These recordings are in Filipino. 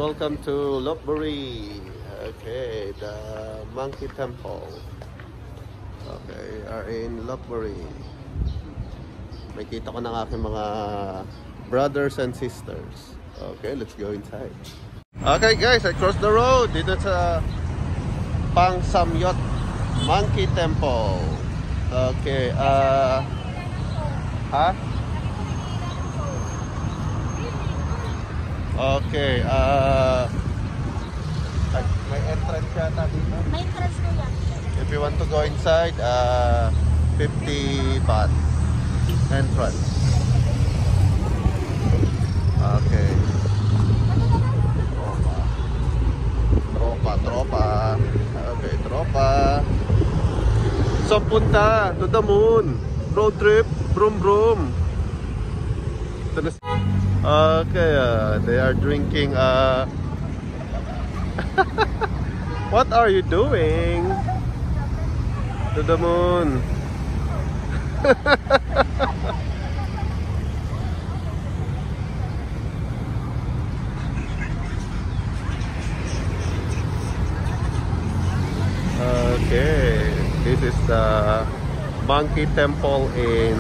welcome to Lopburi. Okay, the monkey temple. Okay, are in Lopburi. Makita ko ng aking mga brothers and sisters. Okay, let's go inside. Okay guys, I crossed the road dito sa Pangsamyot Monkey Temple. Okay, okay, may entrance yata dito. May entrance ko yan. If you want to go inside, 50 baht entrance. Okay. Tropa. Okay, tropa. So punta to the moon. Road trip, broom. Okay, they are drinking. What are you doing? To the moon. Okay, this is the monkey temple in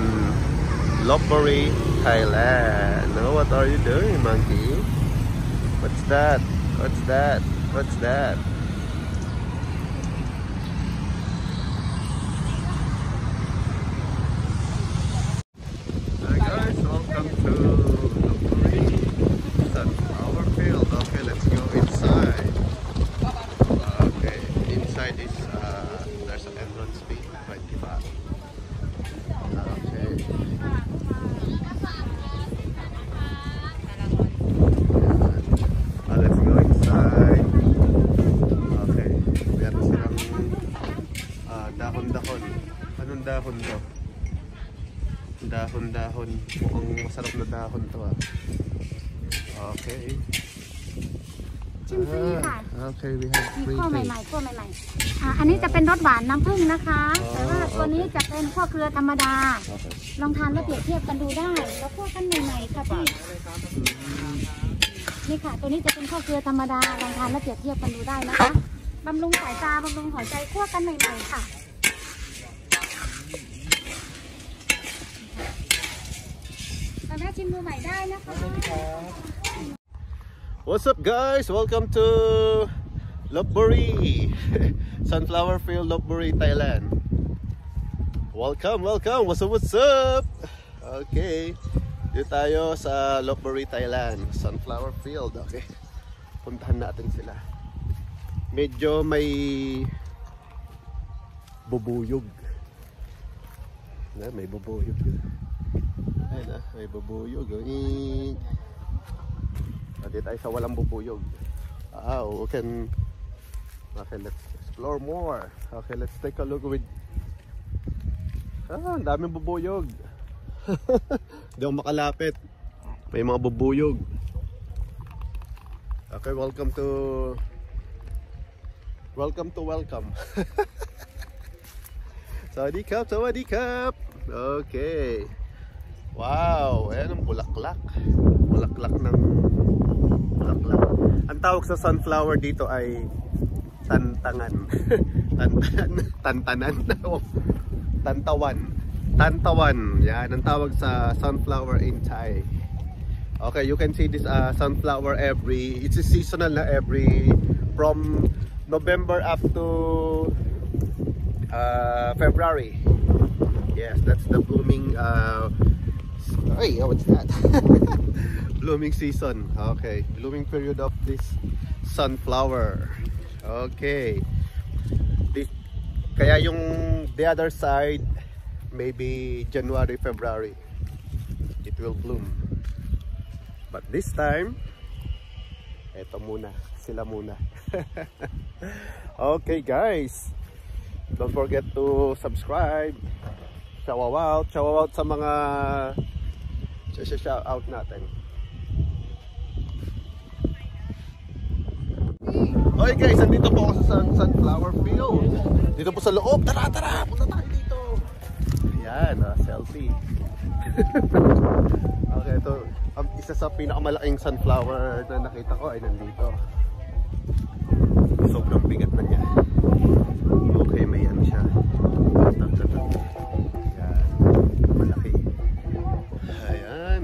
Lopburi, Thailand. Oh, what are you doing, monkey? What's that? What's that? What's that? Hi guys, welcome to Lopburi sunflower field. Okay, let's go inside. Okay, inside is there's an entrance fee, 20 baht. Okay. Let's go inside. Okay, meron silang dahon-dahon. Anong dahon to? Dahon-dahon. Mukhang masarap na dahon to Okay. ชิมฟรีค่ะ Okay, we have มี free ขั้ว taste. ใหม่ๆขั้วใหม่ๆอันนี้จะเป็นรสหวานน้ำผึ้งนะคะ แต่ว่าตัวนี้จะเป็นขั้วเกลือธรรมดา ลองทานแล้วเปรียบเทียบกันดูได้ แล้วขั้วกันใหม่ๆค่ะพี่นี่ค่ะ ตัวนี้จะเป็นขั้วเกลือธรรมดา ลองทานแล้วเปรียบเทียบกันดูได้นะคะบำรุงสายตาบำรุงหัวใจขั้วกันใหม่ๆค่ะสามารถชิมดูใหม่ได้นะคะ What's up guys? Welcome to Lopburi Sunflower Field, Lopburi, Thailand. Welcome. What's up? Okay. Dito tayo sa Lopburi, Thailand. Sunflower Field. Okay. Puntahan natin sila. Medyo may bubuyog. May bubuyog. Ayun may bubuyog. Dito tayo sa walang bubuyog. Okay, let's explore more. Okay, let's take a look with... ang daming bubuyog. Hindi ako makalapit. May mga bubuyog. Okay, welcome. Sawadee Cup. Okay. Wow, ayan ang bulaklak. Bulaklak. Ang tawag sa sunflower dito ay tantangan. Tantawan. Yan ang tawag sa sunflower in Thai. Okay, you can see this sunflower it's a seasonal na from November up to February. Yes, that's the blooming what's that? Blooming season. Okay, blooming period of this sunflower. Okay. Kaya yung the other side, maybe January, February, it will bloom. But this time, sila muna. Okay guys, don't forget to subscribe. Shout out sa mga shout out natin. Okay guys, andito po ako sa sunflower field. Dito po sa loob. Tara, punta tayo dito. Ayan, selfie. Okay, ito isa sa pinakamalaking sunflower na nakita ko ay nandito. Sobrang bigat na niya. Okay, may ano siya. Yan, malaki. Ayan.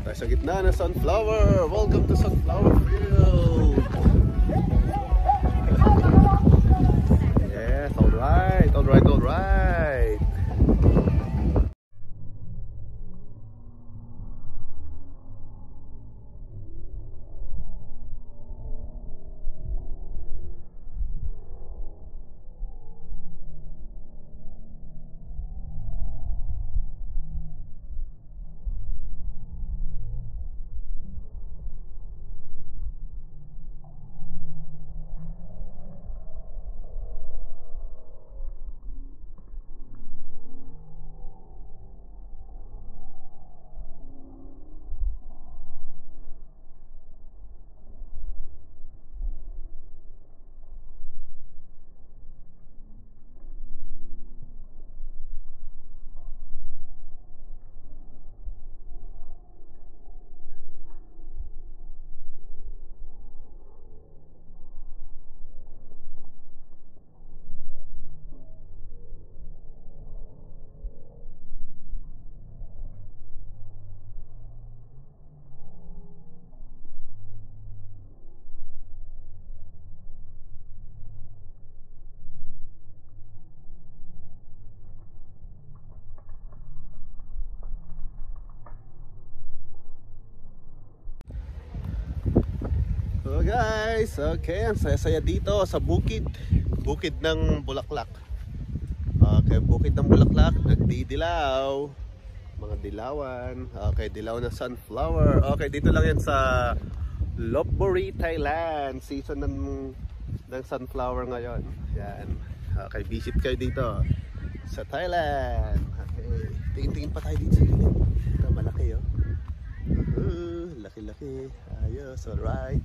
Tayo sa gitna ng sunflower. Welcome to Sunflower Field. Yes, alright, alright, alright. So guys, okay, ang saya-saya dito sa bukid ng bulaklak. Okay, bukid ng bulaklak, nagdidilaw, mga dilawan. Okay, dilaw na sunflower. Okay, dito lang yan sa Lopburi Thailand. Season ng sunflower ngayon. Yan. Okay, visit kayo dito sa Thailand. Okay, tingin-tingin pa tayo dito sa gilid. Ito, malaki oh. Laki-laki. Ayos, alright.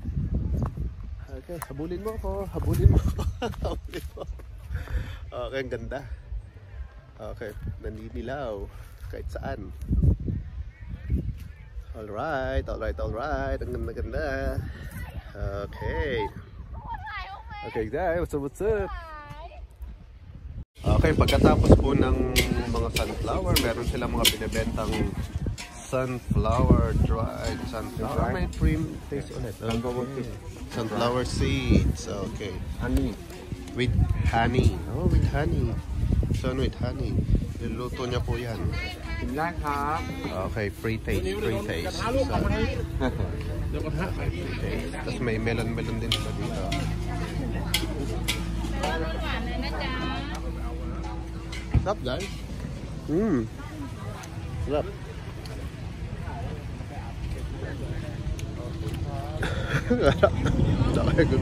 Okay, habulin mo ako. Habulin mo ako. Habulin mo. Okay, ang ganda. Okay, naninilaw. Kahit saan. Alright, alright, alright. Ang ganda-ganda. Okay. Okay guys, what's up, what's up? Okay, pagkatapos po ng mga sunflower, meron silang mga binibentang sunflower dried sunflower. May cream taste ulit. Okay. Sunflower seeds. Okay. Honey. With honey. Oh, with honey. Sun with honey. Niluto niya po yan. Okay, free taste. Free taste. So, free taste. Tapos may melon din sila dito. What's up guys? What's up? Dami ko.